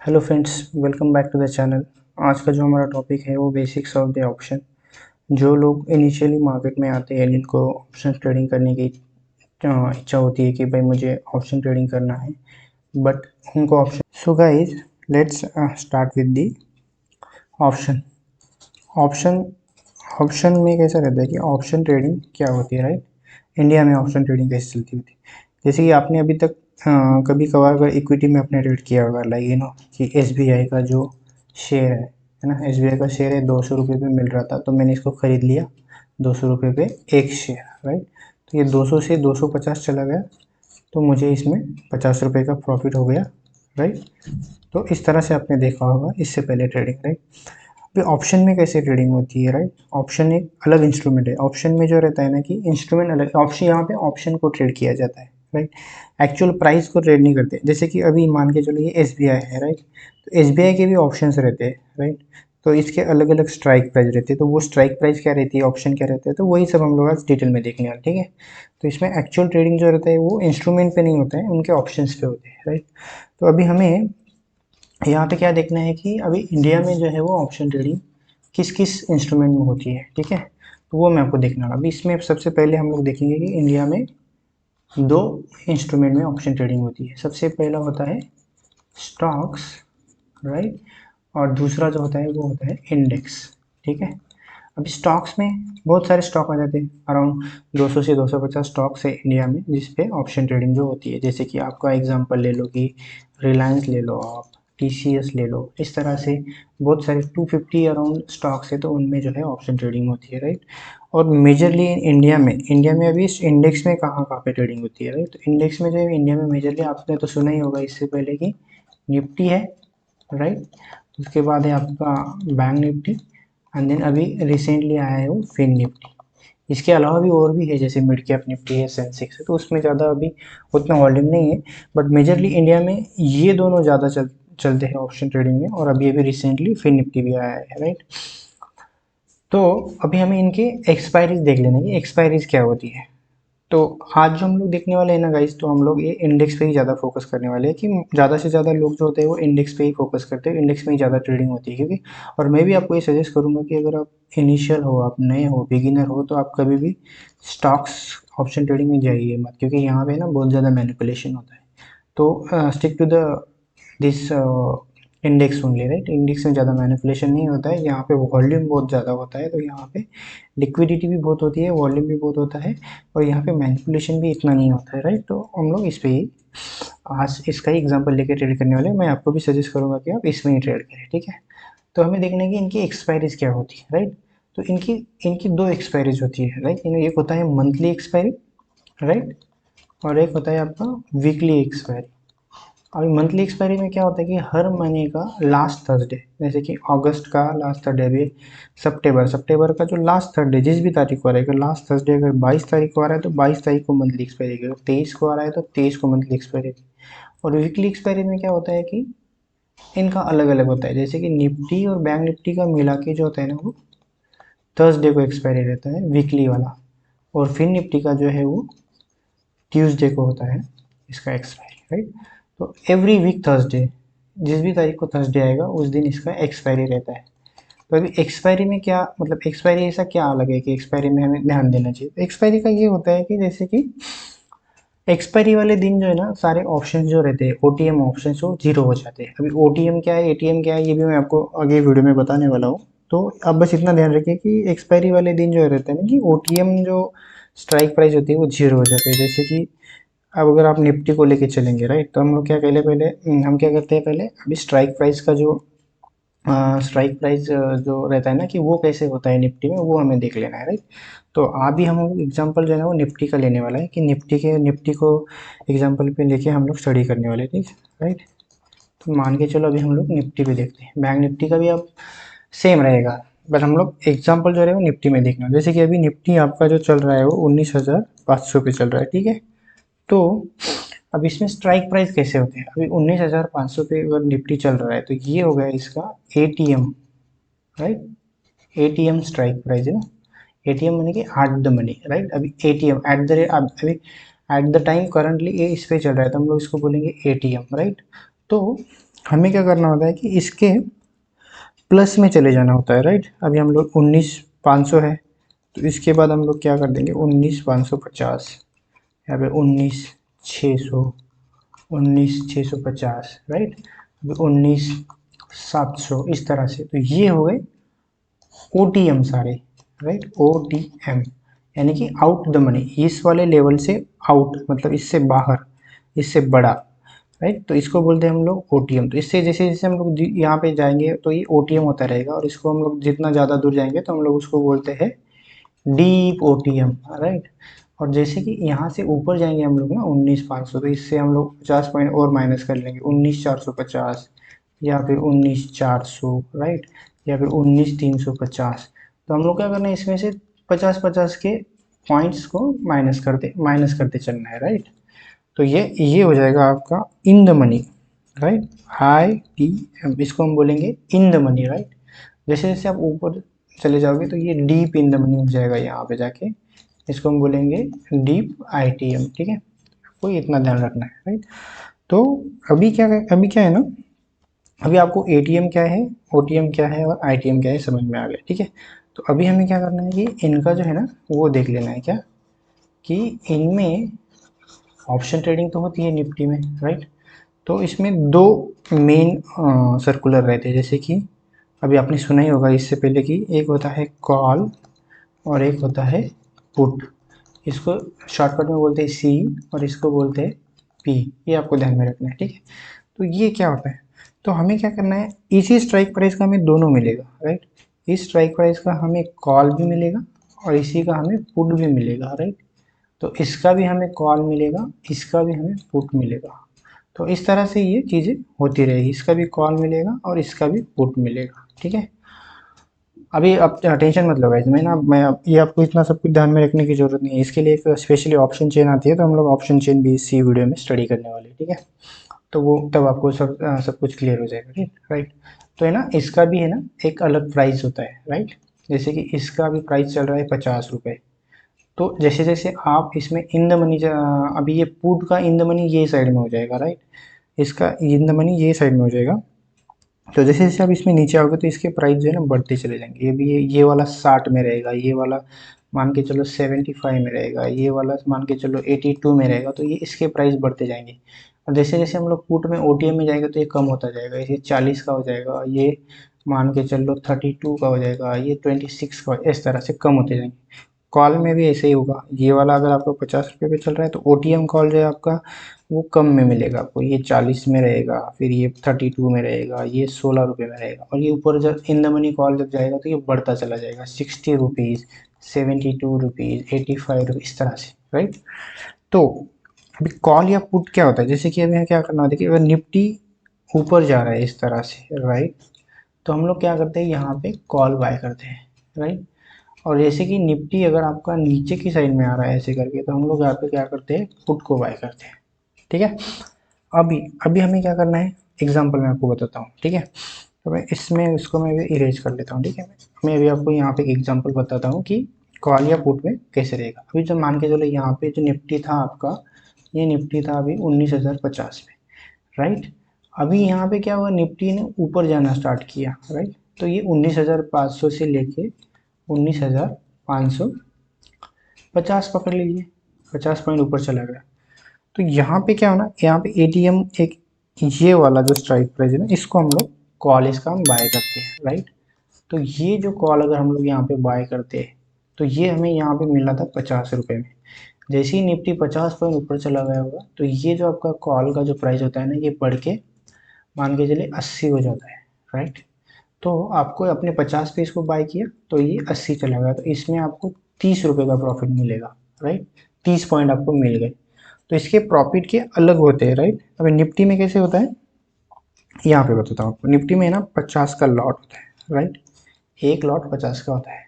Hello friends, welcome back to the channel. आज का जो हमारा टॉपिक है वो बेसिक्स ऑफ द ऑप्शन। जो लोग इनिशियली मार्केट में आते हैं जिनको ऑप्शन ट्रेडिंग करने की इच्छा होती है कि भाई मुझे ऑप्शन ट्रेडिंग करना है, बट उनको option. So guys, let's start with the option. Option option में कैसा रहता है कि ऑप्शन ट्रेडिंग क्या होती है, राइट। इंडिया में ऑप्शन ट्रेडिंग कैसे चलती होती है, जैसे कि आपने अभी तक कभी कभार अगर इक्विटी में अपने ट्रेड किया होगा, लाइक कि एसबीआई का जो शेयर है ना, एसबीआई का शेयर है 200 रुपये पे मिल रहा था, तो मैंने इसको ख़रीद लिया 200 रुपये पे एक शेयर, राइट। तो ये 200 से 250 चला गया, तो मुझे इसमें 50 रुपये का प्रॉफिट हो गया, राइट। तो इस तरह से आपने देखा होगा इससे पहले ट्रेडिंग, राइट। अभी ऑप्शन में कैसे ट्रेडिंग होती है, राइट। ऑप्शन एक अलग इंस्ट्रूमेंट है। ऑप्शन में जो रहता है ना कि इंस्ट्रूमेंट अलग, ऑप्शन यहाँ पे ऑप्शन को ट्रेड किया जाता है, राइट। एक्चुअल प्राइस को ट्रेड नहीं करते। जैसे कि अभी मान के चलो ये एसबीआई है, राइट। तो एसबीआई के भी ऑप्शंस रहते हैं, राइट। तो इसके अलग अलग स्ट्राइक प्राइस रहते हैं, तो वो स्ट्राइक प्राइस क्या रहती है, ऑप्शन क्या रहता है, तो वही सब हम लोग आज डिटेल में देखने वाले, ठीक है। तो इसमें एक्चुअल ट्रेडिंग जो रहता है वो इंस्ट्रूमेंट पे नहीं होता है, उनके ऑप्शंस पे होते हैं, राइट। तो अभी हमें यहाँ पे क्या देखना है कि अभी इंडिया में जो है वो ऑप्शन ट्रेडिंग किस किस इंस्ट्रूमेंट में होती है, ठीक है। तो वो मैं आपको देखना होगा। अभी इसमें सबसे पहले हम लोग देखेंगे कि इंडिया में दो इंस्ट्रूमेंट में ऑप्शन ट्रेडिंग होती है। सबसे पहला होता है स्टॉक्स, राइट, और दूसरा जो होता है वो होता है इंडेक्स, ठीक है। अभी स्टॉक्स में बहुत सारे स्टॉक आ जाते हैं, अराउंड 200 से 250 स्टॉक्स है इंडिया में जिस पे ऑप्शन ट्रेडिंग जो होती है। जैसे कि आपका एग्जांपल ले लो कि रिलायंस ले लो, आप टीसीएस ले लो, इस तरह से बहुत सारे 250 अराउंड स्टॉक्स है, तो उनमें जो है ऑप्शन ट्रेडिंग होती है, राइट। और मेजरली इंडिया में अभी इस इंडेक्स में कहाँ कहाँ पे ट्रेडिंग होती है, राइट। तो इंडेक्स में जो है इंडिया में मेजरली आपने तो सुना ही होगा इससे पहले कि निफ्टी है, राइट। उसके बाद है आपका बैंक निफ्टी, एंड देन अभी रिसेंटली आया है वो फिन निफ्टी। इसके अलावा भी और भी है, जैसे मिड कैप निफ्टी है, सेंसेक्स है, तो उसमें ज़्यादा अभी उतना वॉल्यूम नहीं है। बट मेजरली इंडिया में ये दोनों ज़्यादा चलते हैं ऑप्शन ट्रेडिंग में, और अभी अभी रिसेंटली फिन निफ्टी भी आया है, राइट। तो अभी हमें इनके एक्सपायरीज देख लेना है कि एक्सपायरीज क्या होती है। तो आज जो हम लोग देखने वाले हैं ना गाइस, तो हम लोग ये इंडेक्स पे ही ज़्यादा फोकस करने वाले हैं कि ज़्यादा से ज़्यादा लोग जो होते हैं वो इंडेक्स पे ही फोकस करते हैं, इंडेक्स में ही ज़्यादा ट्रेडिंग होती है, क्योंकि और मैं भी आपको ये सजेस्ट करूँगा कि अगर आप इनिशियल हो, आप नए हो, बिगिनर हो, तो आप कभी भी स्टॉक्स ऑप्शन ट्रेडिंग में जाइए मत, क्योंकि यहाँ पे ना बहुत ज़्यादा मैनिपुलेशन होता है। तो stick to the this index only, right. Index में ज़्यादा मैनिपुलेशन नहीं होता है, यहाँ पे वॉल्यूम बहुत ज़्यादा होता है, तो यहाँ पे लिक्विडिटी भी बहुत होती है, वॉल्यूम भी बहुत होता है, और यहाँ पे मैनिपुलेशन भी इतना नहीं होता है, राइट। तो हम लोग इस पे ही आज इसका ही एग्जांपल लेके ट्रेड करने वाले हैं। मैं आपको भी सजेस्ट करूँगा कि आप इसमें ही ट्रेड करें, ठीक है। तो हमें देखना है कि इनकी एक्सपायरीज क्या होती है, राइट। तो इनकी इनकी दो एक्सपायरीज होती है, राइट। एक होता है मंथली एक्सपायरी, राइट, और एक होता है आपका वीकली एक्सपायरी। अभी मंथली एक्सपायरी में क्या होता है कि हर महीने का लास्ट थर्सडे, जैसे कि अगस्त का लास्ट थर्सडे, अभी सितंबर का जो लास्ट थर्सडे जिस भी तारीख को आ रहा है, अगर लास्ट थर्सडे अगर 22 तारीख को आ रहा है तो 22 तारीख को मंथली एक्सपायरी की, अगर 23 को आ रहा है तो 23 को मंथली एक्सपायरी की। और वीकली एक्सपायरी में क्या होता है कि इनका अलग अलग होता है, जैसे कि निफ्टी और बैंक निफ्टी का मिला के जो होता है ना वो थर्सडे को एक्सपायरी रहता है वीकली वाला, और फिर निफ्टी का जो है वो ट्यूसडे को होता है इसका एक्सपायरी, राइट। तो एवरी वीक थर्सडे, जिस भी तारीख को थर्सडे आएगा उस दिन इसका एक्सपायरी रहता है। तो अभी एक्सपायरी में क्या मतलब, एक्सपायरी ऐसा क्या अलग है कि एक्सपायरी में हमें ध्यान देना चाहिए। तो एक्सपायरी का ये होता है कि जैसे कि एक्सपायरी वाले दिन जो है ना, सारे ऑप्शन जो रहते हैं ओटीएम ऑप्शन वो जीरो हो जाते हैं। अभी ओटीएम क्या है, एटीएम क्या है, ये भी मैं आपको आगे वीडियो में बताने वाला हूँ। तो आप बस इतना ध्यान रखिए कि एक्सपायरी वाले दिन जो रहते हैं ना कि ओटीएम जो स्ट्राइक प्राइस होती है वो जीरो हो जाती है। जैसे कि अब अगर आप निफ्टी को लेके चलेंगे, राइट, तो हम लोग क्या पहले हम क्या करते हैं, पहले अभी स्ट्राइक प्राइस का जो स्ट्राइक प्राइस जो रहता है ना कि वो कैसे होता है निफ्टी में, वो हमें देख लेना है, राइट। तो अभी हम एग्जांपल जो है ना वो निफ्टी का लेने वाला है कि निफ्टी को एग्जांपल पे लेके हम लोग स्टडी करने वाले हैं, ठीक, राइट। तो मान के चलो अभी हम लोग निफ्टी पे देखते हैं। बैंक निफ्टी का भी अब सेम रहेगा, बट हम लोग एग्जांपल जो है वो निफ्टी में देखना है। जैसे कि अभी निफ्टी आपका जो चल रहा है वो 19,500 पे चल रहा है, ठीक है। तो अब इसमें स्ट्राइक प्राइस कैसे होते हैं, अभी 19,500 पे अगर निफ्टी चल रहा है तो ये हो गया इसका ATM, right. ATM strike price है ना, एटीएम मनी कि एट द मनी, राइट। अभी एटीएम एट द रेट, अभी एट द टाइम करंटली ये इस पे चल रहा है, तो हम लोग इसको बोलेंगे एटीएम, राइट। तो हमें क्या करना होता है कि इसके प्लस में चले जाना होता है, राइट। अभी हम लोग 19,500 है, तो इसके बाद हम लोग क्या कर देंगे 19,550, यहाँ पे 19,600, 19,650, राइट। अभी 19,700, इस तरह से। तो ये हो गए OTM सारे, राइट। OTM यानी कि आउट द मनी, इस वाले लेवल से आउट मतलब इससे बाहर, इससे बड़ा, राइट। तो इसको बोलते हैं हम लोग OTM। तो इससे जैसे जैसे हम लोग यहाँ पे जाएंगे तो ये OTM होता रहेगा, और इसको हम लोग जितना ज़्यादा दूर जाएंगे तो हम लोग उसको बोलते हैं डीप OTM, राइट। और जैसे कि यहाँ से ऊपर जाएंगे हम लोग ना 19,500, तो इससे हम लोग 50 पॉइंट और माइनस कर लेंगे, 19,450 या फिर 19,400, राइट, या फिर 19,350। तो हम लोग क्या करना है, इसमें से 50-50 के पॉइंट्स को माइनस करते चलना है, राइट। तो ये हो जाएगा आपका in the money, right. ITM, इसको हम बोलेंगे इन द मनी, राइट। जैसे जैसे आप ऊपर चले जाओगे तो ये डीप इन द मनी हो जाएगा यहाँ पे जाके, इसको हम बोलेंगे डीप ITM, ठीक है। आपको इतना ध्यान रखना है, राइट। तो अभी क्या है ना, अभी आपको ATM क्या है, OTM क्या है और ITM क्या है समझ में आ गया, ठीक है। तो अभी हमें क्या करना है कि इनका जो है ना वो देख लेना है क्या, कि इनमें ऑप्शन ट्रेडिंग तो होती है निफ्टी में, राइट। तो इसमें दो मेन सर्कुलर रहते हैं, जैसे कि अभी आपने सुना ही होगा इससे पहले कि एक होता है कॉल और एक होता है पुट। इसको शॉर्टकट में बोलते हैं C और इसको बोलते हैं P। ये आपको ध्यान में रखना है, ठीक है। तो ये क्या होता है, तो हमें क्या करना है, इसी स्ट्राइक प्राइस का हमें दोनों मिलेगा, राइट। इस स्ट्राइक प्राइस का हमें कॉल भी मिलेगा और इसी का हमें पुट भी मिलेगा, राइट। तो इसका भी हमें कॉल मिलेगा, इसका भी हमें पुट मिलेगा। तो इस तरह से ये चीज़ें होती रहेगी, इसका भी कॉल मिलेगा और इसका भी पुट मिलेगा, ठीक है। अभी आप टेंशन मत लो गाइस, ये आपको इतना सब कुछ ध्यान में रखने की जरूरत नहीं है। इसके लिए एक स्पेशली ऑप्शन चेन आती है, तो हम लोग ऑप्शन चेन भी इसी वीडियो में स्टडी करने वाले हैं, ठीक है। तो वो तब आपको सब कुछ क्लियर हो जाएगा, ठीक, राइट। तो है ना, इसका भी है ना एक अलग प्राइस होता है, राइट। जैसे कि इसका भी प्राइस चल रहा है 50 रुपये। तो जैसे जैसे आप इसमें इन द मनी, अभी ये पुट का इन द मनी ये साइड में हो जाएगा, राइट। इसका इन द मनी ये साइड में हो जाएगा। तो जैसे जैसे आप इसमें नीचे आओगे तो इसके प्राइस जो है ना बढ़ते चले जाएंगे। ये वाला 60 में रहेगा, ये वाला मान के चलो 75 में रहेगा, ये वाला मान के चलो 82 में रहेगा। तो ये इसके प्राइस बढ़ते जाएंगे। और जैसे जैसे हम लोग पुट में OTM में जाएंगे तो ये कम होता जाएगा, ये 40 का हो जाएगा, ये मान के चलो 32 का हो जाएगा, ये 26 का, इस तरह से कम होते जाएंगे। कॉल में भी ऐसे ही होगा, ये वाला अगर आपको 50 रुपये पे चल रहा है तो OTM कॉल जो है आपका वो कम में मिलेगा आपको, ये 40 में रहेगा, फिर ये 32 में रहेगा, ये 16 रुपये में रहेगा। और ये ऊपर जब इन द मनी कॉल जब जाएगा तो ये बढ़ता चला जाएगा, 60 रुपीज़, 72 रुपीज़, 85 रुपीज़, इस तरह से, राइट। तो अभी कॉल या पुट क्या होता है, जैसे कि अभी क्या करना होता है कि अगर निफ्टी ऊपर जा रहा है इस तरह से, राइट, तो हम लोग क्या करते हैं यहाँ पे कॉल बाय करते हैं, राइट। और जैसे कि निफ्टी अगर आपका नीचे की साइड में आ रहा है ऐसे करके, तो हम लोग यहाँ पे क्या करते हैं, पुट को बाय करते हैं, ठीक है। अभी अभी हमें क्या करना है, एग्जांपल मैं आपको बताता हूँ, ठीक है। तो मैं इसमें इसको मैं भी इरेज कर लेता हूँ, ठीक है। मैं अभी आपको यहाँ पे एक एग्जांपल बताता हूँ कि कॉल या पुट में कैसे रहेगा। अभी जब मान के चलो यहाँ पे जो निफ्टी था आपका, ये निफ्टी था अभी 19,050 पे, राइट। अभी यहाँ पे क्या हुआ, निफ्टी ने ऊपर जाना स्टार्ट किया, राइट। तो ये 19,500 से लेके 19,550 पकड़ लीजिए, 50 पॉइंट ऊपर चला गया। तो यहाँ पे क्या होना, यहाँ पे ATM एक, ये वाला जो स्ट्राइक प्राइस है ना, इसको हम लोग कॉल इसका हम बाय करते हैं, राइट। तो ये जो कॉल अगर हम लोग यहाँ पे बाय करते हैं तो ये हमें यहाँ पे मिला था 50 रुपये में। जैसे ही निफ्टी 50 पॉइंट ऊपर चला गया होगा तो ये जो आपका कॉल का जो प्राइस होता है ना, ये बढ़ के मान के चलिए 80 हो जाता है, राइट। तो आपको अपने 50 पे इसको बाय किया तो ये 80 चला गया, तो इसमें आपको 30 रुपये का प्रॉफिट मिलेगा, राइट। 30 पॉइंट आपको मिल गए। तो इसके प्रॉफिट के अलग होते हैं, राइट। अभी निफ्टी में कैसे होता है, यहाँ पे बताता हूँ आपको। निफ्टी में ना 50 का लॉट होता है, राइट। एक लॉट 50 का होता है।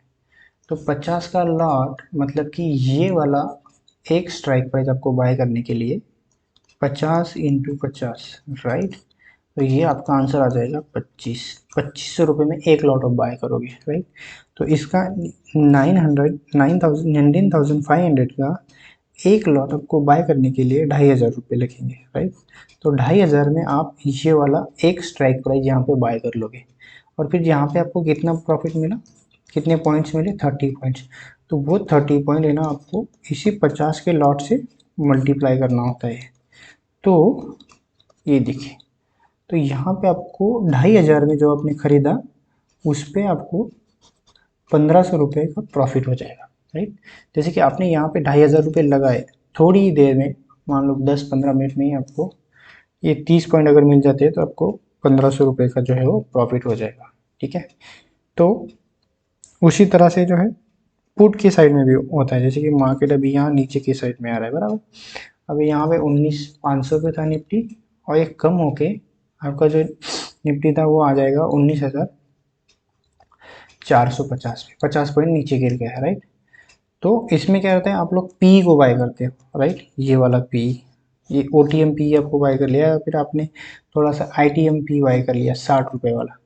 तो 50 का लॉट मतलब कि ये वाला एक स्ट्राइक प्राइस आपको बाय करने के लिए 50 × 50, राइट। तो ये आपका आंसर आ जाएगा 2500 रुपये में एक लॉट ऑफ बाय करोगे, राइट। तो इसका 900 9,000 19,500 का एक लॉट आपको बाय करने के लिए 2,500 रुपये लगेंगे, राइट। तो 2,500 में आप ये वाला एक स्ट्राइक प्राइस यहाँ पे बाय कर लोगे, और फिर यहाँ पे आपको कितना प्रॉफिट मिला, कितने पॉइंट्स मिले, 30 पॉइंट्स। तो वो 30 पॉइंट है ना आपको इसी 50 के लॉट से मल्टीप्लाई करना होता है। तो ये देखिए, तो यहाँ पे आपको 2,500 में जो आपने खरीदा उस पर आपको 1,500 रुपये का प्रॉफिट हो जाएगा, राइट। जैसे कि आपने यहाँ पे 2,500 रुपये लगाए, थोड़ी ही देर में, मान लो 10-15 मिनट में ही आपको ये 30 पॉइंट अगर मिल जाते हैं तो आपको 1,500 रुपये का जो है वो प्रॉफिट हो जाएगा, ठीक है। तो उसी तरह से जो है पुट की साइड में भी होता है। जैसे कि मार्केट अभी यहाँ नीचे की साइड में आ रहा है, बराबर। अभी यहाँ पे 19,500 पे था निफ्टी, और एक कम होके आपका जो निफ्टी था वो आ जाएगा 19,450 पे, 50 पॉइंट नीचे गिर गया है, राइट। तो इसमें क्या होता है, आप लोग पी को बाय करते हो, राइट। ये वाला पी, ये ओ टी एम पी आपको बाय कर लिया, या फिर आपने थोड़ा सा I T M P buy कर लिया 60 रुपये वाला।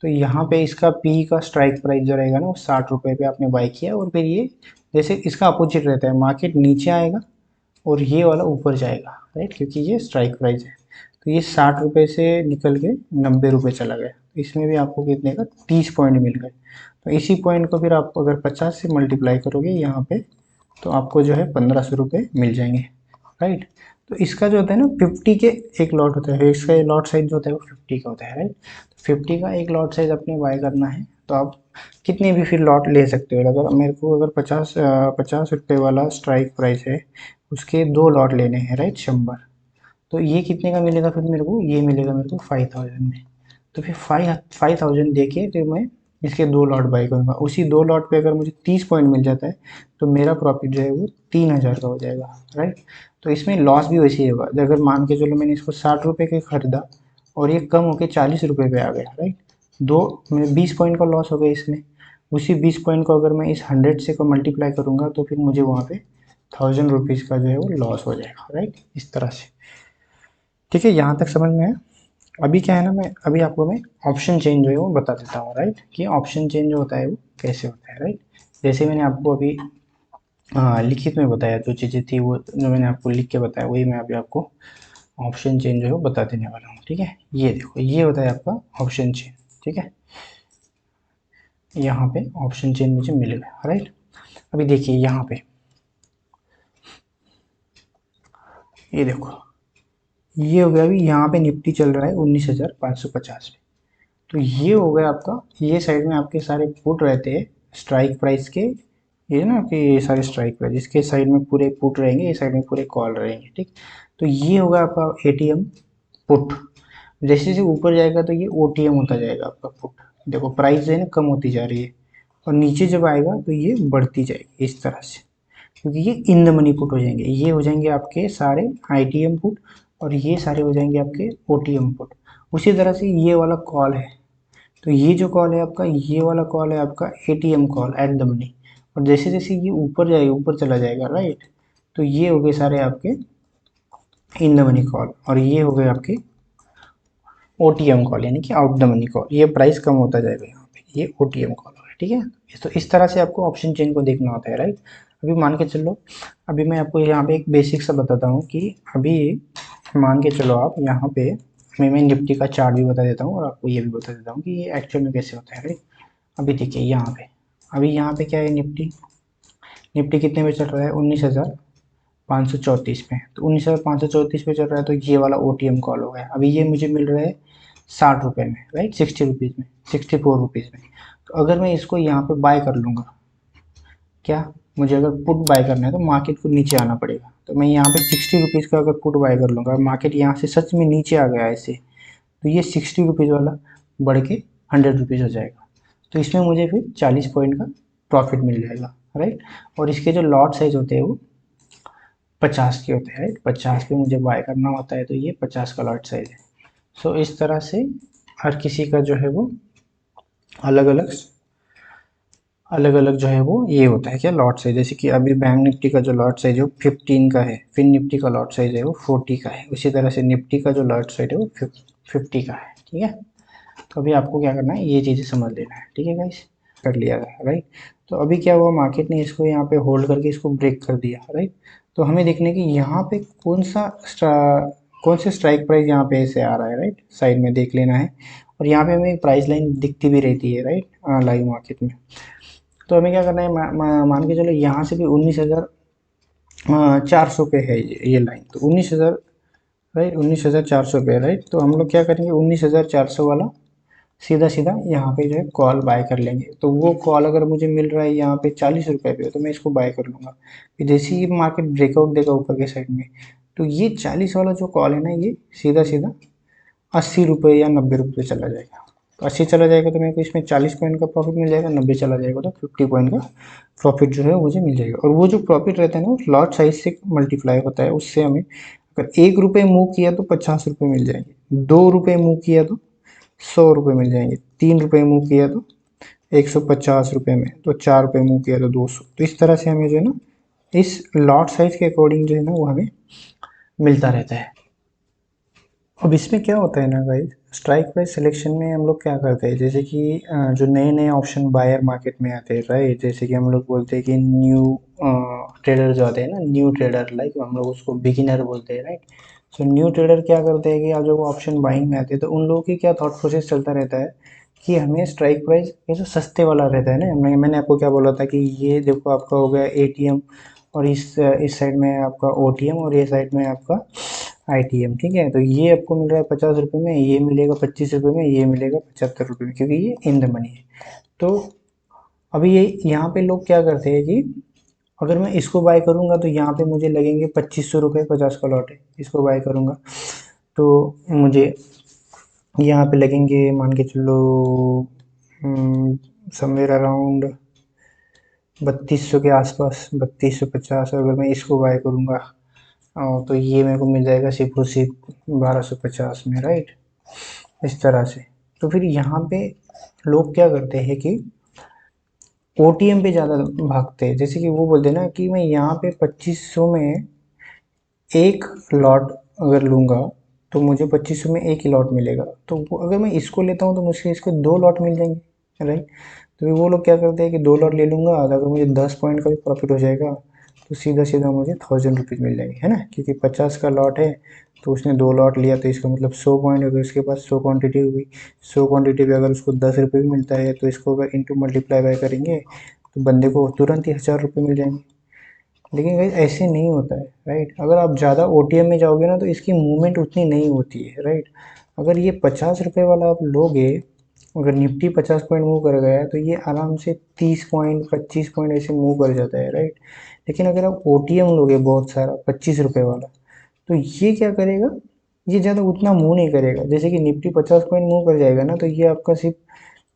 तो यहाँ पे इसका पी का स्ट्राइक प्राइस जो रहेगा ना वो 60 रुपये पे आपने बाय किया, और फिर ये जैसे इसका अपोजिट रहता है, मार्केट नीचे आएगा और ये वाला ऊपर जाएगा, राइट, क्योंकि ये स्ट्राइक प्राइस है। तो ये 60 रुपये से निकल के 90 रुपये चला गया, तो इसमें भी आपको कितने का 30 पॉइंट मिल गए। तो इसी पॉइंट को फिर आप अगर 50 से मल्टीप्लाई करोगे यहाँ पे, तो आपको जो है 1,500 रुपये मिल जाएंगे, राइट। तो इसका जो होता है ना 50 के एक लॉट होता है, इसका लॉट साइज जो होता है वो 50 का होता है, राइट। 50 का एक लॉट साइज अपने बाय करना है तो आप कितने भी फिर लॉट ले सकते हो। अगर मेरे को अगर 50 रुपये वाला स्ट्राइक प्राइस है, उसके 2 लॉट लेने हैं, राइट, 100। तो ये कितने का मिलेगा फिर मेरे को, ये मिलेगा मेरे को 5,000 में। तो फिर 5,000 दे के फिर मैं इसके 2 लॉट बाई करूँगा। उसी 2 लॉट पे अगर मुझे 30 पॉइंट मिल जाता है तो मेरा प्रॉफिट जो है वो 3,000 का हो जाएगा, राइट। तो इसमें लॉस भी वैसे ही होगा, अगर मान के चलो मैंने इसको 60 रुपये के खरीदा और ये कम होकर 40 रुपये पे आ गया, राइट। दो मैं 20 पॉइंट का लॉस हो गया इसमें। उसी 20 पॉइंट को अगर मैं इस 100 से को मल्टीप्लाई करूँगा तो फिर मुझे वहाँ पे 1,000 रुपीज़ का जो है वो लॉस हो जाएगा, राइट, इस तरह से। ठीक है, यहाँ तक समझ में है। अभी क्या है ना, मैं अभी आपको मैं ऑप्शन चेंज जो है वो बता देता हूँ, राइट, कि ऑप्शन चेंज जो होता है वो कैसे होता है, राइट। जैसे मैंने आपको अभी लिखित में बताया, जो चीज़ें थी वो जो मैंने आपको लिख के बताया वही मैं अभी आपको ऑप्शन चेंज जो है वो बता देने वाला हूँ, ठीक है। ये देखो, ये होता है आपका ऑप्शन चेंज, ठीक है। यहाँ पे ऑप्शन चेंज मुझे मिल गया, राइट। अभी देखिए यहाँ पे, ये देखो, ये हो गया। अभी यहाँ पे निफ्टी चल रहा है 19,550 पे। तो ये हो गया आपका, ये साइड में आपके सारे पुट रहते हैं स्ट्राइक प्राइस के, ये ना आपके ये सारे स्ट्राइक प्राइस, इसके साइड में पूरे पुट रहेंगे, ये साइड में पूरे कॉल रहेंगे, ठीक। तो ये होगा आपका एटीएम पुट। जैसे जैसे ऊपर जाएगा तो ये ओटीएम होता जाएगा आपका पुट। देखो प्राइस जो है ना कम होती जा रही है, और नीचे जब आएगा तो ये बढ़ती जाएगी इस तरह से, क्योंकि ये इन द मनी पुट हो जाएंगे। ये हो जाएंगे आपके सारे आईटीएम पुट, और ये सारे हो जाएंगे आपके ओटीएम पुट। उसी तरह से ये वाला कॉल है, तो ये जो कॉल है आपका, ये वाला कॉल है आपका ATM call at the money. और जैसे जैसे ये ऊपर जाएगा, ऊपर चला जाएगा, राइट, तो ये हो गए सारे आपके इन द मनी कॉल, और ये हो गए आपके ओटीएम कॉल, यानी कि आउट द मनी कॉल। ये प्राइस कम होता जाएगा यहाँ पे, ये ओटीएम कॉल हो गया, ठीक है। तो इस तरह से आपको ऑप्शन चेन को देखना होता है, राइट। अभी मान के चलो, अभी मैं आपको यहाँ पे एक बेसिक सा बताता हूँ कि अभी मान के चलो आप यहाँ पे, मैं निफ्टी का चार्ट भी बता देता हूँ और आपको ये भी बता देता हूँ कि ये एक्चुअल में कैसे होता है, राइट। अभी देखिए यहाँ पे, अभी यहाँ पे क्या है, निफ्टी निफ्टी कितने पे चल रहा है, 19,534 पे। तो 19,534 पे चल रहा है, तो ये वाला ओटीएम कॉल हो गया। अभी ये मुझे मिल रहा है 60 रुपये में, राइट, 60 रुपीज़ में, 64 रुपीज़ में। तो अगर मैं इसको यहाँ पे बाय कर लूँगा, क्या मुझे अगर पुट बाय करना है तो मार्केट को नीचे आना पड़ेगा। तो मैं यहाँ पे 60 रुपीज़ का अगर पुट बाय कर लूँगा, मार्केट यहाँ से सच में नीचे आ गया ऐसे, तो ये 60 रुपीज़ वाला बढ़ के 100 रुपीज़ हो जाएगा। तो इसमें मुझे फिर 40 पॉइंट का प्रॉफिट मिल जाएगा, राइट। और इसके जो लॉट साइज होते हैं वो 50 के होते हैं, राइट। 50 पे मुझे बाय करना होता है, तो ये 50 का लॉट साइज है। सो इस तरह से हर किसी का जो है वो अलग अलग जो है वो ये होता है क्या, लॉट साइज। जैसे कि अभी बैंक निफ्टी का जो लॉट साइज है वो 15 का है, फिर निफ्टी का लॉट साइज है वो 40 का है। उसी तरह से निफ्टी का जो लॉट साइज है वो 50 का है, ठीक है। तो अभी आपको क्या करना है, ये चीज़ें समझ लेना है, ठीक है गाइस। कर लिया है, राइट। तो अभी क्या हुआ, मार्केट ने इसको यहाँ पे होल्ड करके इसको ब्रेक कर दिया, राइट। तो हमें देखना है कि यहाँ पे कौन से स्ट्राइक प्राइस यहाँ पे ऐसे आ रहा है, राइट, साइड में देख लेना है। और यहाँ पे हमें प्राइस लाइन दिखती भी रहती है, राइट, लाइव मार्केट में। तो हमें क्या करना है, मान के चलो यहाँ से भी 19,400 पे है ये लाइन, तो 19,000, राइट, 19,400 पे, राइट। तो हम लोग क्या करेंगे, 19,400 वाला सीधा सीधा यहाँ पे जो है कॉल बाय कर लेंगे। तो वो कॉल अगर मुझे मिल रहा है यहाँ पे 40 रुपये पे, तो मैं इसको बाय कर लूँगा। फिर जैसे ही मार्केट ब्रेकआउट देगा ऊपर के साइड में, तो ये 40 वाला जो कॉल है ना, ये सीधा सीधा 80 रुपये या 90 रुपये पे चला जाएगा। तो 80 चला जाएगा तो मेरे को इसमें 40 पॉइंट का प्रॉफिट मिल जाएगा, 90 चला जाएगा तो 50 पॉइंट का प्रॉफिट जो है मुझे मिल जाएगा। और वो जो प्रॉफिट रहता है ना, वो लॉट साइज से मल्टीप्लाई होता है। उससे हमें अगर 1 रुपये मूव किया तो 50 रुपये मिल जाएंगे, 2 रुपये मूव किया तो 100 रुपये मिल जाएंगे, 3 रुपये मूव किया तो 150 रुपये में, तो 4 रुपये मूव किया तो 200। तो इस तरह से हमें जो है ना, इस लॉट साइज के अकॉर्डिंग जो है ना, वो हमें मिलता रहता है। अब इसमें क्या होता है ना गाइस, स्ट्राइक प्राइस सिलेक्शन में हम लोग क्या करते हैं, जैसे कि जो नए नए ऑप्शन बायर मार्केट में आते हैं, राइट, जैसे कि हम लोग बोलते हैं कि न्यू ट्रेडर जो आते हैं ना, न्यू ट्रेडर, लाइक हम लोग उसको बिगिनर बोलते हैं, राइट। सो न्यू ट्रेडर क्या करते हैं कि आप जब ऑप्शन बाइंग में आते हैं तो उन लोगों की क्या थॉट प्रोसेस चलता रहता है कि हमें स्ट्राइक प्राइस ये जो सस्ते वाला रहता है ना, मैंने आपको क्या बोला था कि ये देखो आपका हो गया एटीएम, और इस साइड में है आपका ओटीएम, और ये साइड में है आपका आईटीएम, ठीक है। तो ये आपको मिल रहा है 50 रुपये में, ये मिलेगा 25 रुपये में, ये मिलेगा 75 रुपये में, क्योंकि ये इन द मनी है। तो अभी ये यहाँ पे लोग क्या करते हैं कि अगर मैं इसको बाय करूँगा तो यहाँ पे मुझे लगेंगे 2500 रुपये, 50 का लॉट है, इसको बाय करूँगा तो मुझे यहाँ पे लगेंगे, मान के चलो समवेयर अराउंड 3200 के आसपास, 3250। अगर मैं इसको बाय करूँगा तो ये मेरे को मिल जाएगा सिर्फ और सिर्फ 1250 में, राइट, इस तरह से। तो फिर यहाँ पे लोग क्या करते हैं कि ओटीएम पे ज़्यादा भागते हैं, जैसे कि वो बोलते हैं ना कि मैं यहाँ पे 2500 में एक लॉट अगर लूँगा तो मुझे 2500 में एक ही लॉट मिलेगा। तो अगर मैं इसको लेता हूँ तो मुझे इसके 2 लॉट मिल जाएंगे, राइट। तो फिर वो लोग क्या करते हैं कि 2 लॉट ले लूँगा, अगर मुझे 10 पॉइंट का भी प्रॉफिट हो जाएगा तो सीधा सीधा मुझे 1000 रुपीज़ मिल जाएंगे, है ना, क्योंकि 50 का लॉट है तो उसने 2 लॉट लिया, तो इसका मतलब 100 पॉइंट हो गए, उसके पास 100 क्वांटिटी हो गई। 100 क्वांटिटी पे अगर उसको 10 रुपये भी मिलता है तो इसको अगर इंटू मल्टीप्लाई बाय करेंगे तो बंदे को तुरंत ही 1000 रुपये मिल जाएंगे। लेकिन गाइस ऐसे नहीं होता है, राइट। अगर आप ज़्यादा ओटीएम में जाओगे ना तो इसकी मूवमेंट उतनी नहीं होती है, राइट। अगर ये 50 रुपये वाला आप लोगे, अगर निफ्टी 50 पॉइंट मूव कर गया तो ये आराम से 30 पॉइंट 25 पॉइंट ऐसे मूव कर जाता है, राइट। लेकिन अगर आप ओटीएम लोगे बहुत सारा 25 रुपये वाला, तो ये क्या करेगा, ये ज़्यादा उतना मूव नहीं करेगा। जैसे कि निफ्टी 50 पॉइंट मूव कर जाएगा ना, तो ये आपका सिर्फ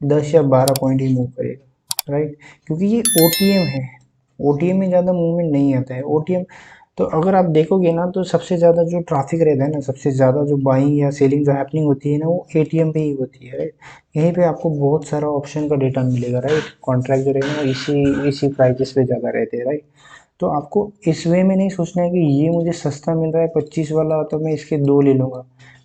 10 या 12 पॉइंट ही मूव करेगा, राइट, क्योंकि ये ओटीएम है। ओटीएम में ज़्यादा मूवमेंट नहीं आता है ओटीएम। तो अगर आप देखोगे ना तो सबसे ज़्यादा जो ट्रैफिक रहता है ना, सबसे ज़्यादा जो बाइंग या सेलिंग जो हैपनिंग होती है ना, वो एटीएम पे ही होती है, राइट। यहीं पे आपको बहुत सारा ऑप्शन का डेटा मिलेगा, राइट। कॉन्ट्रैक्ट जो रहेगा ना इसी प्राइजेस पे ज़्यादा रहते हैं, राइट। तो आपको इस वे में नहीं सोचना है कि ये मुझे सस्ता मिल रहा है 25 वाला तो मैं इसके 2 ले लूँगा।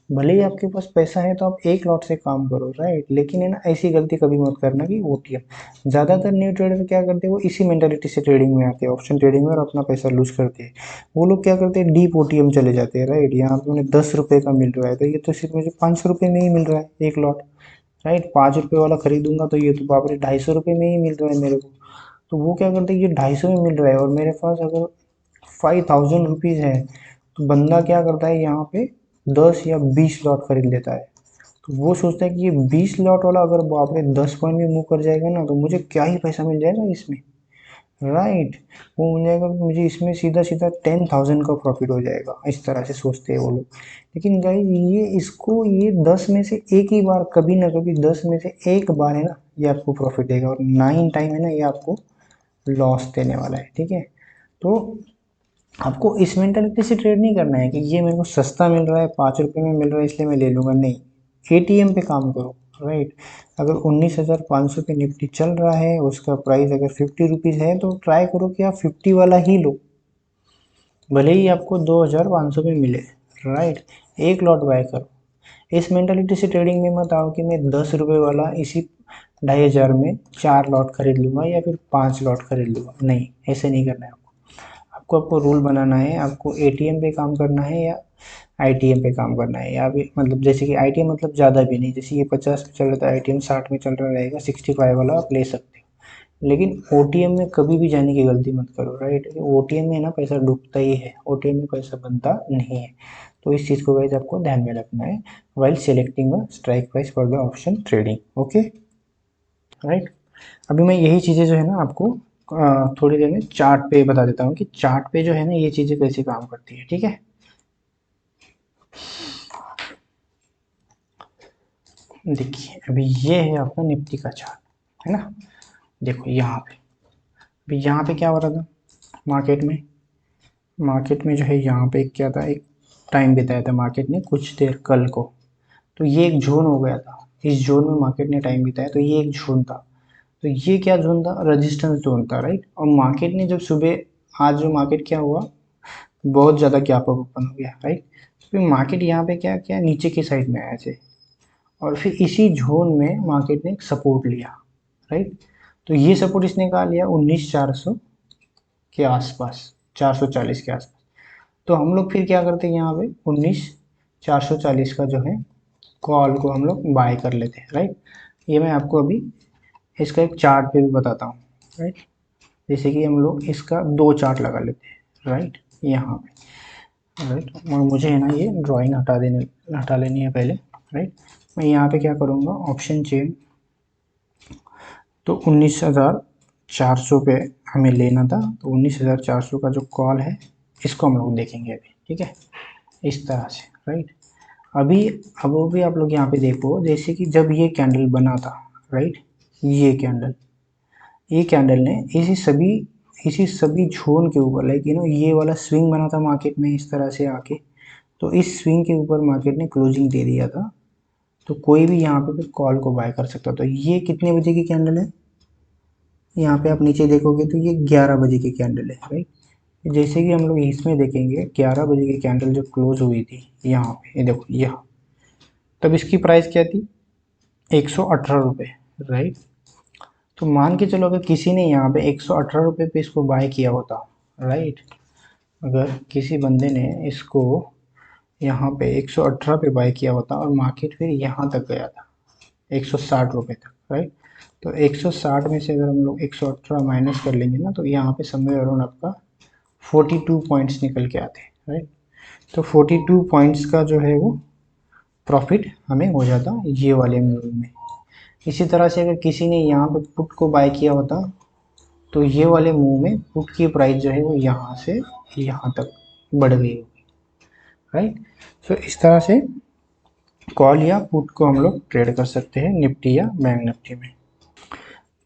भले ही आपके पास पैसा है तो आप एक लॉट से काम करो, राइट। लेकिन है ना, ऐसी गलती कभी मत करना कि ओटीएम। ज़्यादातर न्यू ट्रेडर क्या करते हैं, वो इसी मेंटालिटी से ट्रेडिंग में आते हैं, ऑप्शन ट्रेडिंग में, और अपना पैसा लूज करते हैं। वो लोग क्या करते हैं, डीप ओटीएम चले जाते हैं, राइट। यहाँ पे उन्हें 10 रुपये का मिल रहा है तो ये तो सिर्फ मुझे 500 रुपये में ही मिल रहा है एक लॉट, राइट। 5 रुपये वाला खरीदूंगा तो ये तो बाप रे 250 रुपये में ही मिल रहा है मेरे को। तो वो क्या करते हैं, ये 250 में मिल रहा है और मेरे पास अगर 5000 रुपीज़ है, तो बंदा क्या करता है यहाँ पे 10 या 20 लॉट खरीद लेता है। तो वो सोचता है कि ये 20 लॉट वाला अगर बाप रे 10 पॉइंट में मूव कर जाएगा ना, तो मुझे क्या ही पैसा मिल जाएगा इसमें, राइट। वो मिल जाएगा, मुझे इसमें सीधा सीधा 10,000 का प्रॉफिट हो जाएगा, इस तरह से सोचते हैं वो लोग। लेकिन गाइस ये 10 में से एक ही बार, कभी ना कभी 10 में से एक बार है ना, ये आपको प्रॉफिट देगा, और 9 टाइम है ना ये आपको लॉस देने वाला है, ठीक है। तो आपको इस मेंटालिटी से ट्रेड नहीं करना है कि ये मेरे को सस्ता मिल रहा है, 5 रुपये में मिल रहा है इसलिए मैं ले लूँगा, नहीं। एटीएम पे काम करो, राइट। अगर 19,500 पे निफ्टी चल रहा है, उसका प्राइस अगर 50 रुपीज़ है, तो ट्राई करो कि आप 50 वाला ही लो, भले ही आपको 2,500 में मिले, राइट। एक लॉट बाय करो। इस मेंटालिटी से ट्रेडिंग में मत आओ कि मैं 10 रुपये वाला इसी 2,500 में 4 लॉट खरीद लूँगा या फिर 5 लॉट खरीद लूँगा, नहीं, ऐसे नहीं करना है आपको। आपको रूल बनाना है, आपको एटीएम पे काम करना है या आईटीएम पे काम करना है, या भी मतलब जैसे कि आईटीएम मतलब ज़्यादा भी नहीं, जैसे ये 50 में चल रहा था आईटीएम 60 में चल रहा रहेगा, 65 वाला आप ले सकते हो। लेकिन ओटीएम में कभी भी जाने की गलती मत करो, राइट। ओटीएम में ना पैसा डूबता ही है, ओटीएम में पैसा बनता नहीं है। तो इस चीज़ को गाइस आपको ध्यान में रखना है while selecting a strike price for the option trading, okay, right. अभी मैं यही चीज़ें जो है ना आपको थोड़ी देर में चार्ट पे बता देता हूँ कि चार्ट पे जो है ना ये चीज़ें कैसे काम करती है, ठीक है। देखिए अभी ये है आपका निफ्टी का चार्ट, है ना। देखो यहाँ पे, अभी यहाँ पे क्या हो रहा था मार्केट में, मार्केट में जो है यहाँ पे क्या था, एक टाइम बिताया था मार्केट ने कुछ देर कल को, तो ये एक जोन हो गया था, इस जोन में मार्केट ने टाइम बिताया, तो ये एक जोन था। तो ये क्या जोन था, रजिस्टेंस जोन था, राइट। और मार्केट ने जब सुबह आज जो मार्केट क्या हुआ, बहुत ज़्यादा गैप अप ओपन हो गया, राइट। तो फिर मार्केट यहाँ पे क्या क्या नीचे की साइड में आया थे, और फिर इसी जोन में मार्केट ने एक सपोर्ट लिया, राइट। तो ये सपोर्ट इसने कहा लिया 19,400 के आसपास, 440 के आसपास। तो हम लोग फिर क्या करते हैं यहाँ पे 19,440 का जो है कॉल को हम लोग बाय कर लेते हैं, राइट। ये मैं आपको अभी इसका एक चार्ट पे भी बताता हूँ, राइट। जैसे कि हम लोग इसका 2 चार्ट लगा लेते हैं, राइट, यहाँ पे, राइट। और मुझे है ना ये ड्राइंग हटा लेनी है पहले, राइट। मैं यहाँ पे क्या करूँगा, ऑप्शन चेन, तो 19,400 पे हमें लेना था, तो 19,400 का जो कॉल है इसको हम लोग देखेंगे अभी, ठीक है, इस तरह से, राइट। अभी अब वो भी आप लोग यहाँ पे देखो, जैसे कि जब ये कैंडल बना था, राइट, ये कैंडल ने इसी सभी जोन के ऊपर, लाइक ये वाला स्विंग बना था मार्केट में इस तरह से आके, तो इस स्विंग के ऊपर मार्केट ने क्लोजिंग दे दिया था, तो कोई भी यहाँ पे कॉल को बाय कर सकता। तो ये कितने बजे की कैंडल है, यहाँ पे आप नीचे देखोगे तो ये 11 बजे की कैंडल है, राइट। जैसे कि हम लोग इसमें देखेंगे 11 बजे की कैंडल जब क्लोज हुई थी यहाँ पे, ये देखो यहाँ, तब इसकी प्राइस क्या थी, 118 रुपये, राइट। तो मान के चलो अगर किसी ने यहाँ पे 118 रुपये पे इसको बाय किया होता, राइट, अगर किसी बंदे ने इसको यहाँ पे 118 पे बाय किया होता और मार्केट फिर यहाँ तक गया था 160 रुपये तक, राइट। तो 160 में से अगर हम लोग 118 माइनस कर लेंगे ना, तो यहाँ पे समवेयर अराउंड आपका 42 पॉइंट्स निकल के आते हैं, राइट। तो 42 पॉइंट्स का जो है वो प्रॉफिट हमें हो जाता ये वाले मूव में। इसी तरह से अगर किसी ने यहाँ पे पुट को बाय किया होता, तो ये वाले मूव में पुट की प्राइस जो है वो यहाँ से यहाँ तक बढ़ गई होगी, राइट। सो इस तरह से कॉल या पुट को हम लोग ट्रेड कर सकते हैं निफ्टी या बैंक निफ्टी में,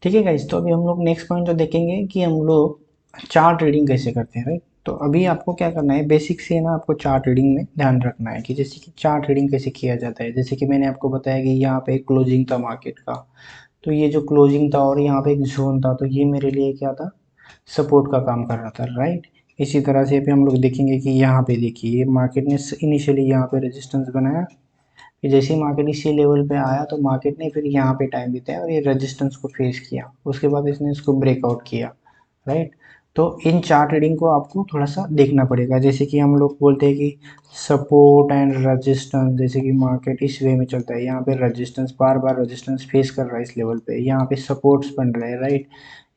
ठीक है गाइस। तो अभी हम लोग नेक्स्ट पॉइंट जो देखेंगे कि हम लोग चार्ट ट्रेडिंग कैसे करते हैं, राइट। तो अभी आपको क्या करना है, बेसिक से ना आपको चार्ट ट्रेडिंग में ध्यान रखना है कि जैसे कि चार्ट ट्रेडिंग कैसे किया जाता है। जैसे कि मैंने आपको बताया कि यहाँ पे क्लोजिंग था मार्केट का, तो ये जो क्लोजिंग था और यहाँ पे एक जोन था, तो ये मेरे लिए क्या था, सपोर्ट का काम कर रहा था, राइट। इसी तरह से भी हम लोग देखेंगे कि यहाँ पे देखिए मार्केट ने इनिशियली यहाँ पे रेजिस्टेंस बनाया, फिर जैसे ही मार्केट इसी लेवल पे आया तो मार्केट ने फिर यहाँ पे टाइम बिताया और ये रेजिस्टेंस को फेस किया, उसके बाद इसने इसको ब्रेकआउट किया, राइट। तो इन चार्ट रीडिंग को आपको थोड़ा सा देखना पड़ेगा। जैसे कि हम लोग बोलते हैं कि सपोर्ट एंड रेजिस्टेंस, जैसे कि मार्केट इस वे में चलता है, यहाँ पे रेजिस्टेंस बार बार रेजिस्टेंस फेस कर रहा है इस लेवल पे, यहाँ पे सपोर्ट्स बन रहे हैं, राइट।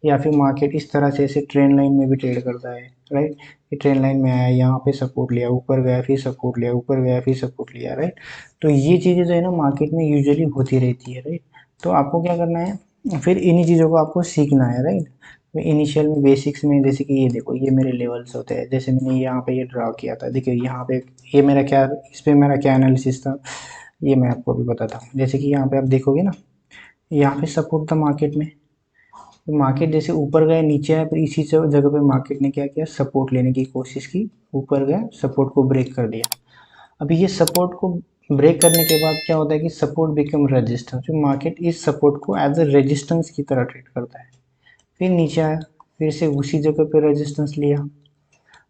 या फिर मार्केट इस तरह से ऐसे ट्रेंड लाइन में भी ट्रेड करता है, राइट। ये ट्रेंड लाइन में आया, यहाँ पे सपोर्ट लिया, ऊपर गया फिर सपोर्ट लिया, ऊपर गया फिर सपोर्ट लिया, राइट। तो ये चीज़ें जो है ना मार्केट में यूजुअली होती रहती है, राइट। तो आपको क्या करना है, फिर इन्हीं चीज़ों को आपको सीखना है, राइट। इनिशियल में बेसिक्स में, जैसे कि ये देखो ये मेरे लेवल्स होते हैं, जैसे मैंने यहाँ पे ये ड्रा किया था, देखिए यहाँ पे ये मेरा क्या, इस पर मेरा क्या एनालिसिस था, ये मैं आपको अभी बताता हूँ। जैसे कि यहाँ पे आप देखोगे ना, यहाँ पे सपोर्ट था मार्केट में, तो मार्केट जैसे ऊपर गया नीचे आया, फिर इसी जगह पे मार्केट ने क्या किया, सपोर्ट लेने की कोशिश की, ऊपर गया सपोर्ट को ब्रेक कर दिया। अभी ये सपोर्ट को ब्रेक करने के बाद क्या होता है कि सपोर्ट बिकम रेजिस्टेंस, फिर मार्केट इस सपोर्ट को एज ए रेजिस्टेंस की तरह ट्रीट करता है, फिर नीचे आया, फिर से उसी जगह पे रेजिस्टेंस लिया।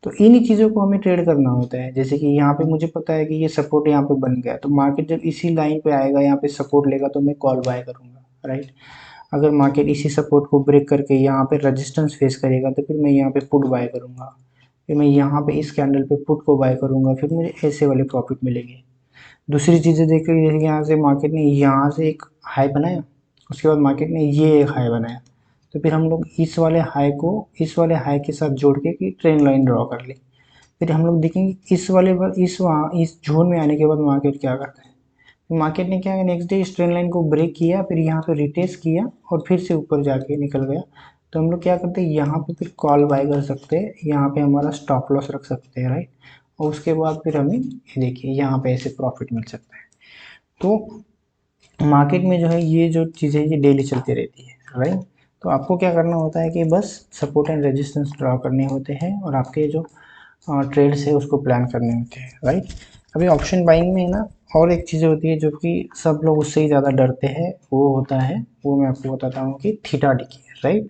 तो इन्हीं चीज़ों को हमें ट्रेड करना होता है। जैसे कि यहाँ पे मुझे पता है कि ये सपोर्ट यहाँ पे बन गया, तो मार्केट जब इसी लाइन पे आएगा, यहाँ पे सपोर्ट लेगा, तो मैं कॉल बाय करूँगा, राइट। अगर मार्केट इसी सपोर्ट को ब्रेक करके यहाँ पे रेजिस्टेंस फेस करेगा, तो फिर मैं यहाँ पे पुट बाय करूँगा। फिर मैं यहाँ पे इस कैंडल पे पुट को बाय करूँगा, फिर मुझे ऐसे वाले प्रॉफिट मिलेंगे। दूसरी चीज़ें देखो, जैसे यहाँ से मार्केट ने यहाँ से एक हाई बनाया, उसके बाद मार्केट ने ये एक हाई बनाया, तो फिर हम लोग इस वाले हाई को इस वाले हाई के साथ जोड़ के कि ट्रेंड लाइन ड्रॉ कर ले। फिर हम लोग देखेंगे इस वाले पर इस जोन में आने के बाद मार्केट क्या करता है। तो मार्केट ने क्या, नेक्स्ट डे इस ट्रेंड लाइन को ब्रेक किया, फिर यहाँ पे रिटेस्ट किया और फिर से ऊपर जाके निकल गया। तो हम लोग क्या करते हैं, यहाँ पे फिर कॉल बाय कर सकते हैं, यहाँ पे हमारा स्टॉप लॉस रख सकते हैं, राइट। और उसके बाद फिर हमें ये देखिए यहाँ पे ऐसे प्रॉफिट मिल सकता है। तो मार्केट में जो है ये जो चीज़ें ये डेली चलती रहती है, राइट। तो आपको क्या करना होता है कि बस सपोर्ट एंड रेजिस्टेंस ड्रॉ करने होते हैं और आपके जो ट्रेड्स है उसको प्लान करने होते हैं, राइट। अभी ऑप्शन बाइंग में ना और एक चीज़ होती है जो कि सब लोग उससे ही ज़्यादा डरते हैं, वो होता है, वो मैं आपको बताता हूँ कि theta decay, right.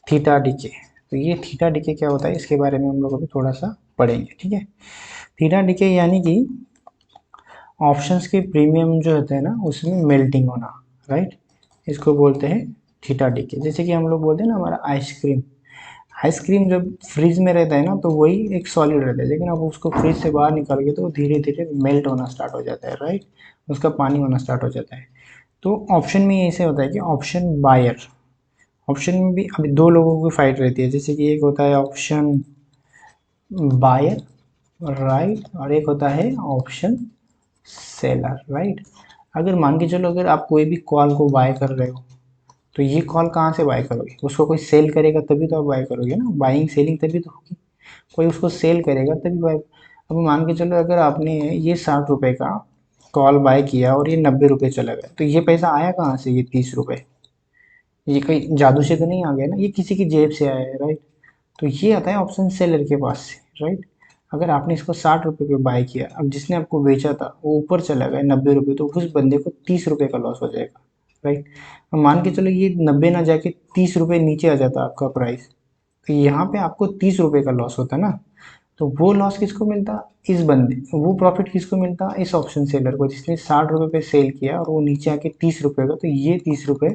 Theta decay, तो ये थीटा डिके क्या होता है, इसके बारे में हम लोग अभी थोड़ा सा पढ़ेंगे, ठीक है। थीटा डिके यानी कि ऑप्शंस के प्रीमियम जो होते हैं ना उसमें मेल्टिंग होना, राइट। इसको बोलते हैं थीटा डिके। जैसे कि हम लोग बोलते हैं ना हमारा आइसक्रीम, आइसक्रीम जब फ्रिज में रहता है ना तो वही एक सॉलिड रहता है, लेकिन अब उसको फ्रिज से बाहर निकाल के तो धीरे धीरे मेल्ट होना स्टार्ट हो जाता है, राइट। उसका पानी होना स्टार्ट हो जाता है। तो ऑप्शन में ऐसे होता है कि ऑप्शन बायर, ऑप्शन में भी अभी दो लोगों की फाइट रहती है, जैसे कि एक होता है ऑप्शन बायर, राइट, और एक होता है ऑप्शन सेलर, राइट। अगर मान के चलो अगर आप कोई भी कॉल को बाय कर रहे हो तो ये कॉल कहाँ से बाय करोगे, उसको कोई सेल करेगा तभी तो आप बाय करोगे ना, बाइंग सेलिंग तभी तो होगी, कोई उसको सेल करेगा तभी बाय। अब मान के चलो अगर आपने ये 60 रुपये का कॉल बाय किया और ये 90 रुपये चला गया, तो ये पैसा आया कहाँ से, ये 30 रुपये, ये कोई जादू से तो नहीं आ गया ना, ये किसी की जेब से आया है, राइट। तो ये आता है ऑप्शन सेलर के पास से, राइट। अगर आपने इसको 60 रुपये पे बाय किया, अब जिसने आपको बेचा था वो ऊपर चला गया 90 रुपये, तो उस बंदे को 30 रुपये का लॉस हो जाएगा, राइट। अब मान के चलो ये 90 ना जाके 30 रुपये नीचे आ जाता आपका प्राइस, तो यहाँ पे आपको 30 रुपये का लॉस होता ना। तो वो लॉस किसको मिलता, इस बंदे, वो प्रॉफिट किसको मिलता, इस ऑप्शन सेलर को, जिसने 60 रुपये पे सेल किया और वो नीचे आके 30 रुपये का, तो ये 30 रुपये,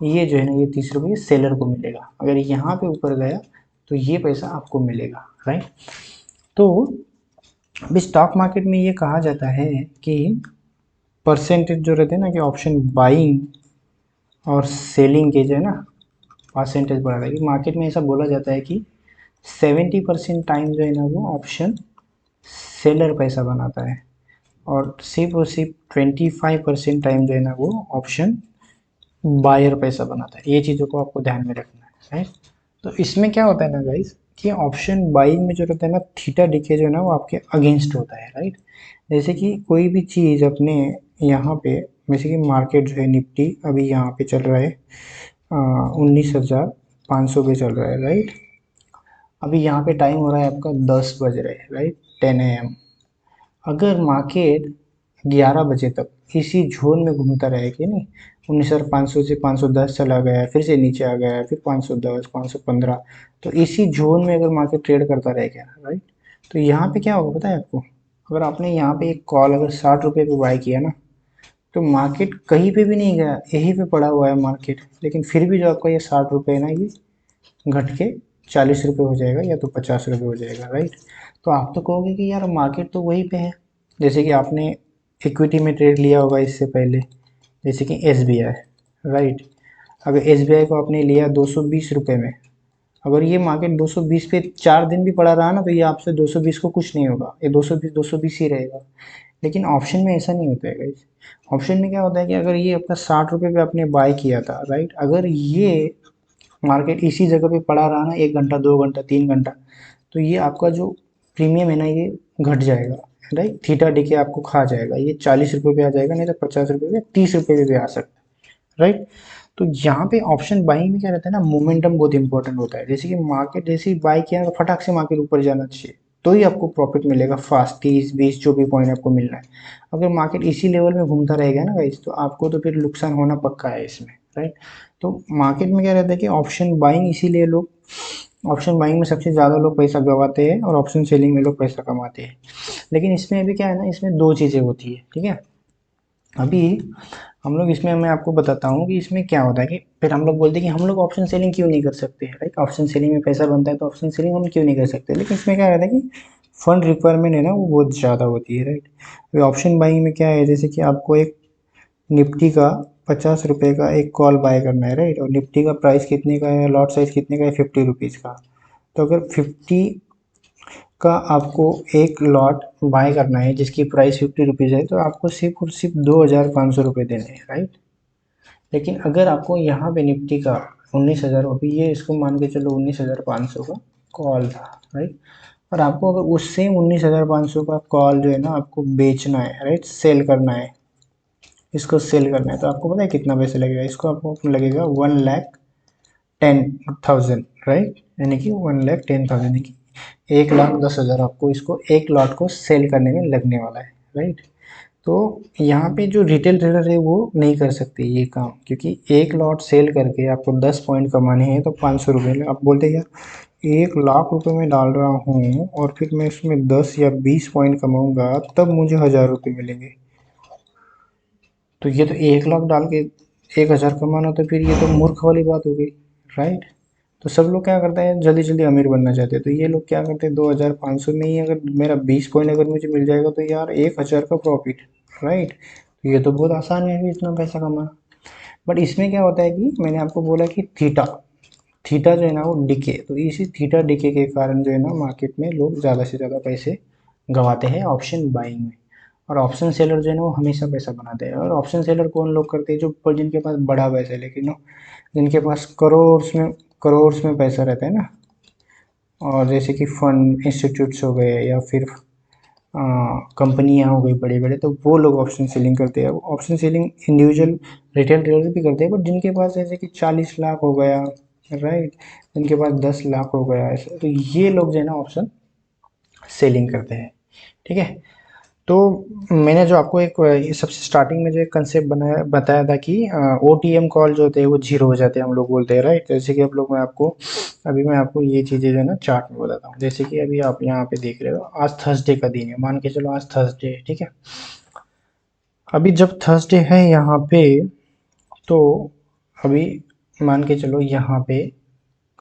ये जो है ना ये 30 रुपये सेलर को मिलेगा। अगर यहाँ पे ऊपर गया तो ये पैसा आपको मिलेगा, राइट। तो अभी स्टॉक मार्केट में ये कहा जाता है कि परसेंटेज जो रहते हैं ना कि ऑप्शन बाइंग और सेलिंग के जो है ना परसेंटेज बढ़ा है, कि मार्केट में ऐसा बोला जाता है कि 70% टाइम जो है ना वो ऑप्शन सेलर पैसा बनाता है और सिर्फ 25% टाइम जो है ना वो ऑप्शन बायर पैसा बनाता है। ये चीज़ों को आपको ध्यान में रखना है, राइट। तो इसमें क्या होता है ना गाइस कि ऑप्शन बाइंग में जो रहता है ना थीटा डिके जो है ना वो आपके अगेंस्ट होता है, राइट। जैसे कि कोई भी चीज़ अपने यहाँ पे, जैसे कि मार्केट जो है निफ्टी अभी यहाँ पे चल रहा है 19,500 पे चल रहा है, राइट। अभी यहाँ पे टाइम हो रहा है आपका 10 बज रहे हैं, राइट, 10 AM। अगर मार्केट 11 बजे तक इसी जोन में घूमता रहे कि नहीं, 19,500 से 510 चला गया, फिर से नीचे आ गया, फिर 510 515, तो इसी जोन में अगर मार्केट ट्रेड करता रहेगा, राइट, तो यहाँ पे क्या होगा पता है आपको। अगर आपने यहाँ पे एक कॉल अगर 60 रुपये पे बाय किया ना, तो मार्केट कहीं पे भी नहीं गया, यहीं पे पड़ा हुआ है मार्केट, लेकिन फिर भी जो आपका ये 60 रुपये है ना ये घट के 40 रुपये हो जाएगा या तो 50 रुपये हो जाएगा, राइट। तो आप तो कहोगे कि यार मार्केट तो वहीं पे है। जैसे कि आपने इक्विटी में ट्रेड लिया होगा इससे पहले, जैसे कि SBI, राइट। अगर SBI को आपने लिया 220 रुपये में, अगर ये मार्केट 220 पे 4 दिन भी पड़ा रहा ना तो ये आपसे 220 को कुछ नहीं होगा, ये 220 ही रहेगा। लेकिन ऑप्शन में ऐसा नहीं होता है गाइस। ऑप्शन में क्या होता है कि अगर ये आपका 60 रुपये पे आपने बाय किया था, राइट, अगर ये मार्केट इसी जगह पे पड़ा रहा ना 1 घंटा 2 घंटा 3 घंटा, तो ये आपका जो प्रीमियम है ना ये घट जाएगा, राइट। थीटा डिके आपको खा जाएगा, ये 40 रुपये पे आ जाएगा, नहीं तो 50 रुपये पे 30 रुपये पे भी आ सकता है, राइट। तो यहाँ पे ऑप्शन बाइंग में क्या रहता है ना, मोमेंटम बहुत इंपॉर्टेंट होता है। जैसे कि मार्केट जैसे ही बाई किया तो फटाक से मार्केट ऊपर जाना चाहिए, तो ही आपको प्रॉफिट मिलेगा फास्ट, 30 20 जो भी पॉइंट आपको मिलना है। अगर मार्केट इसी लेवल में घूमता रहेगा ना गाइस, तो आपको तो फिर नुकसान होना पक्का है इसमें, राइट। तो मार्केट में क्या रहता है कि ऑप्शन बाइंग इसीलिए लोग, ऑप्शन बाइंग में सबसे ज़्यादा लोग पैसा गंवाते हैं और ऑप्शन सेलिंग में लोग पैसा कमाते हैं। लेकिन इसमें अभी क्या है ना, इसमें दो चीज़ें होती है, ठीक है। अभी हम लोग इसमें मैं आपको बताता हूँ कि इसमें क्या होता है कि फिर हम लोग बोलते हैं कि हम लोग ऑप्शन सेलिंग क्यों नहीं कर सकते, राइट। ऑप्शन सेलिंग में पैसा बनता है तो ऑप्शन सेलिंग हम क्यों नहीं कर सकते, लेकिन इसमें क्या रहता है कि फंड रिक्वायरमेंट है ना वो बहुत ज़्यादा होती है, राइट। अभी ऑप्शन बाइंग में क्या है, जैसे कि आपको एक निफ्टी का 50 रुपये का एक कॉल बाय करना है, राइट। और निफ्टी का प्राइस कितने का है, लॉट साइज कितने का है, 50 रुपीज़ का। तो अगर 50 का आपको एक लॉट बाय करना है जिसकी प्राइस 50 रुपीज़ है, तो आपको सिर्फ और सिर्फ 2500 रुपये देने हैं, राइट। लेकिन अगर आपको यहाँ पे निफ्टी का 19,000, अभी ये इसको मान के चलो 19,500 का कॉल था, राइट। और आपको अगर उस सेम 19,500 का कॉल जो है ना आपको बेचना है, राइट, सेल करना है, इसको सेल करना है, तो आपको पता है कितना पैसे लगेगा, इसको आपको लगेगा 1,10,000, राइट। यानी कि 1,10,000 यानी कि 1,10,000 आपको इसको एक लॉट को सेल करने में लगने वाला है, राइट। तो यहाँ पे जो रिटेल ट्रेडर है वो नहीं कर सकते ये काम, क्योंकि एक लॉट सेल करके आपको 10 पॉइंट कमाने हैं तो 500 रुपये, आप बोलते क्या 1,00,000 रुपये में डाल रहा हूँ और फिर मैं इसमें 10 या 20 पॉइंट कमाऊँगा तब मुझे 1,000 रुपये मिलेंगे। तो ये तो 1,00,000 डाल के 1,000 कमाना, तो फिर ये तो मूर्ख वाली बात हो गई, राइट। तो सब लोग क्या करते हैं, जल्दी जल्दी अमीर बनना चाहते हैं, तो ये लोग क्या करते हैं 2,500 में ही अगर मेरा 20 पॉइंट अगर मुझे मिल जाएगा तो यार 1,000 का प्रॉफिट, राइट। तो ये तो बहुत आसान है इतना पैसा कमाना। बट इसमें क्या होता है कि मैंने आपको बोला कि थीटा थीटा जो है ना वो डिके, तो इसी थीटा डिके के कारण जो है ना मार्केट में लोग ज़्यादा से ज़्यादा पैसे गंवाते हैं ऑप्शन बाइंग में। और ऑप्शन सेलर जो है ना वो हमेशा पैसा बनाते हैं। और ऑप्शन सेलर कौन लोग करते हैं, जो पर जिनके पास बड़ा पैसा है, लेकिन जिनके पास करोड़ में पैसा रहता है ना, और जैसे कि फंड इंस्टीट्यूट्स हो गए या फिर कंपनियां हो गई बड़े बड़े, तो वो लोग ऑप्शन सेलिंग करते हैं। Option selling individual retail trader भी करते हैं, बट जिनके पास जैसे कि 40 लाख हो गया, राइट, जिनके पास 10 लाख हो गया ऐसे, तो ये लोग जो है ना ऑप्शन सेलिंग करते हैं, ठीक है। तो मैंने जो आपको एक ये सबसे स्टार्टिंग में जो एक कंसेप्ट बनाया बताया था कि ओ टी एम कॉल जो होते हैं वो जीरो हो जाते हैं, हम लोग बोलते हैं, राइट। जैसे कि आप लोग मैं आपको ये चीज़ें जो है ना चार्ट में बताता हूँ। जैसे कि अभी आप यहाँ पे देख रहे हो, आज थर्सडे का दिन है, मान के चलो आज थर्सडे है, ठीक है। अभी जब थर्सडे है यहाँ पे, तो अभी मान के चलो यहाँ पे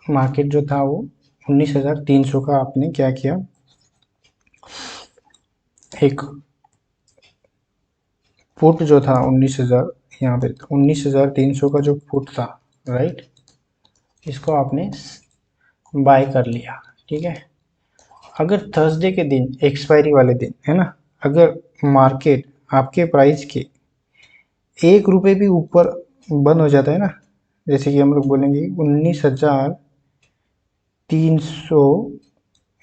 मार्केट जो था वो 19,300 का आपने क्या किया, एक पुट जो था 19,000, यहाँ पे 19,300 का जो पुट था, राइट, इसको आपने बाय कर लिया, ठीक है। अगर थर्सडे के दिन एक्सपायरी वाले दिन है ना, अगर मार्केट आपके प्राइस के 1 रुपये भी ऊपर बंद हो जाता है ना, जैसे कि हम लोग बोलेंगे 19,300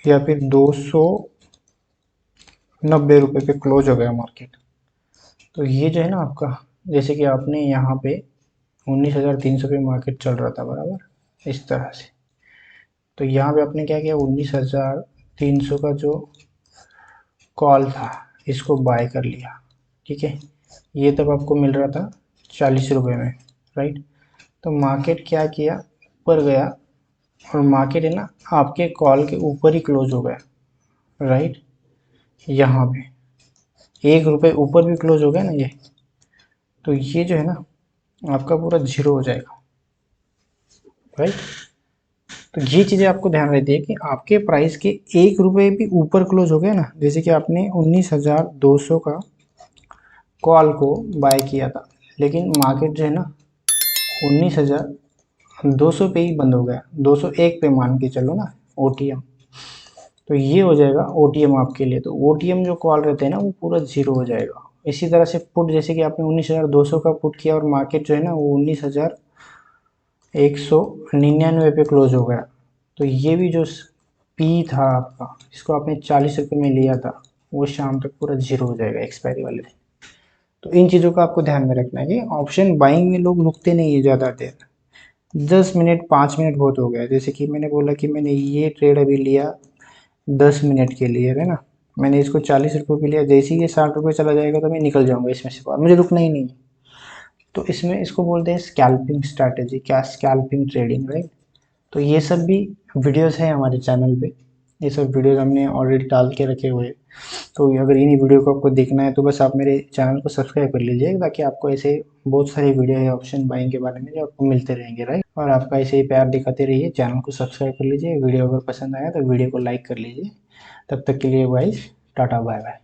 या फिर 290 रुपये पे क्लोज हो गया मार्केट, तो ये जो है ना आपका, जैसे कि आपने यहाँ पे 19,300 पे मार्केट चल रहा था बराबर इस तरह से, तो यहाँ पे आपने क्या किया, 19,300 का जो कॉल था इसको बाय कर लिया, ठीक है। ये तब आपको मिल रहा था 40 रुपये में, राइट। तो मार्केट क्या किया, ऊपर गया, और मार्केट है ना आपके कॉल के ऊपर ही क्लोज हो गया, राइट। यहाँ पे 1 रुपये ऊपर भी क्लोज हो गया ना ये, तो ये जो है ना आपका पूरा जीरो हो जाएगा, राइट। तो ये चीज़ें आपको ध्यान रहती है कि आपके प्राइस के 1 रुपये भी ऊपर क्लोज हो गया ना, जैसे कि आपने 19,200 का कॉल को बाय किया था, लेकिन मार्केट जो है ना 19,200 पे ही बंद हो गया, 201 पे मान के चलो ना ओटीएम, तो ये हो जाएगा ओटीएम आपके लिए। तो ओटीएम जो कॉल रहते हैं ना वो पूरा जीरो हो जाएगा। इसी तरह से पुट, जैसे कि आपने 19,200 का पुट किया और मार्केट जो है ना वो 19,199 पे क्लोज हो गया, तो ये भी जो पी था आपका, इसको आपने 40 रुपये में लिया था, वो शाम तक पूरा जीरो हो जाएगा एक्सपायरी वाले दिन। तो इन चीज़ों का आपको ध्यान में रखना है कि ऑप्शन बाइंग में लोग रुकते नहीं है ज़्यादा देर, 10 मिनट 5 मिनट बहुत हो गया। जैसे कि मैंने बोला कि मैंने ये ट्रेड अभी लिया 10 मिनट के लिए, है ना, मैंने इसको 40 रुपये पे लिया, जैसे ही ये 60 रुपये चला जाएगा तो मैं निकल जाऊंगा इसमें से बाहर, मुझे रुकना ही नहीं है। तो इसमें इसको बोलते हैं स्कैल्पिंग स्ट्रैटेजी, क्या स्कैल्पिंग ट्रेडिंग, राइट। तो ये सब भी वीडियोस हैं हमारे चैनल पे, ये सब वीडियोस हमने ऑलरेडी डाल के रखे हुए हैं। तो अगर इन्हीं वीडियो को आपको देखना है तो बस आप मेरे चैनल को सब्सक्राइब कर लीजिए, ताकि आपको ऐसे बहुत सारे वीडियो है ऑप्शन बाइंग के बारे में जो आपको मिलते रहेंगे, राइट। और आपका ऐसे ही प्यार दिखाते रहिए, चैनल को सब्सक्राइब कर लीजिए, वीडियो अगर पसंद आया तो वीडियो को लाइक कर लीजिए। तब तक के लिए गाइस, टाटा बाय बाय।